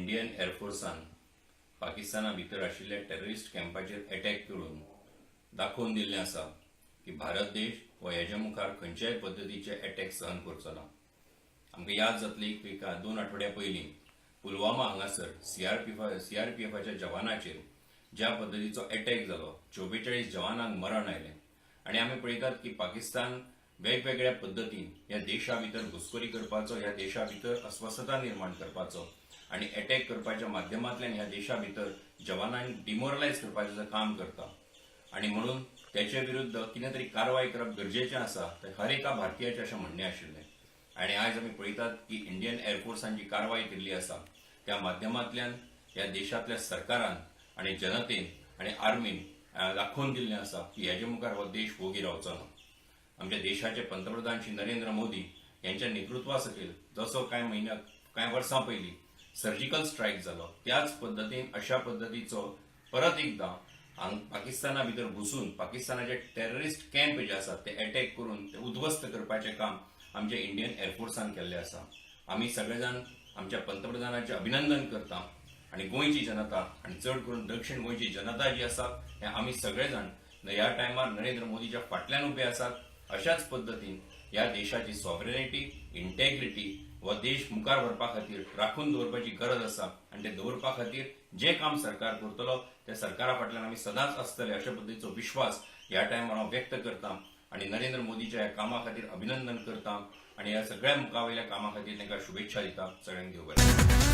Indian एअरफोर्सान पाकिस्ताना भितर आशिल्ल्या टेररिस्ट कॅम्पाचेर अटॅक करून दाखोवन दिल्लें आसा की भारत देश हो हेच्या मुखार खंयच्याय पद्धतीचे अटॅक सहन करचो ना। आमकां याद जातली की 2 आठवड्या पयलीं पुलवामा हांगासर सीआरपीएफाच्या जवानाचेर ज्या पद्धतीचो अटॅक जालो, 44 जवानांक मरण आयलें आणि आमी पळयतात की पाकिस्तान वेगवेगळ्या पद्धतीन ह्या देशा भितर घुसखोरी करपाचो, ह्या देशा भितर अस्वस्थता निर्माण करपाचो आणि अटॅक करपाच्या माध्यमांतल्यान ह्या देशा भितर जवानांक डिमोरलायज करपाचें काम करता आणि म्हणून त्याचे विरुद्ध कितें तरी कारवाई करप गरजेचें आसा ते हर एका भारतीयाचें अशें म्हणणें आशिल्लें। आणि आज आमी पळयतात की इंडियन एअरफोर्सान जी कारवाई केल्ली आसा त्या माध्यमांतल्यान ह्या देशांतल्या सरकारान आणि जनतेन आणि आर्मीन दाखोवन दिल्लें आसा की हेजे मुखार हो देश वोगी रावचो ना। आमच्या देशाचे पंतप्रधान श्री नरेंद्र मोदी यांच्या नेतृत्वा सकयल जसो कांय वर्सां पयलीं सर्जिकल स्ट्रायक जालो, त्याच पद्धतीन अशा पद्धतीचो परत एकदा पाकिस्ताना भितर घुसून पाकिस्तानाचे टेररिस्ट कॅम्प जे आसात ते अटॅक करून ते उद्ध्वस्त करपाचें काम आमच्या इंडियन एअरफोर्सान केल्लें आसा। आमी सगळेजाण आमच्या पंतप्रधानाचें अभिनंदन करता आणि गोंयची जनता आणि चड करून दक्षिण गोंयची जनता जी आसा हे आमी सगळेजाण ह्या टायमार नरेंद्र मोदीच्या फाटल्यान उबे आसात। अशाच पद्धतीन ह्या देशाची सॉव्हरेनिटी, इंटेग्रिटी व देश मुखार व्हरपा खातीर राखून दवरपाची गरज आसा आणि ते दवरपा खातीर जे काम सरकार करतलो त्या सरकारा फाटल्यान आमी सदांच आसतले अशा पद्धतीचो विश्वास ह्या टायमार हांव व्यक्त करता आणि नरेंद्र मोदीच्या ह्या कामा खातीर अभिनंदन करता आणि ह्या सगळ्या मुखावेल्या कामा खातीर तांकां शुभेच्छा दिता। सगळ्यांक देव बरें।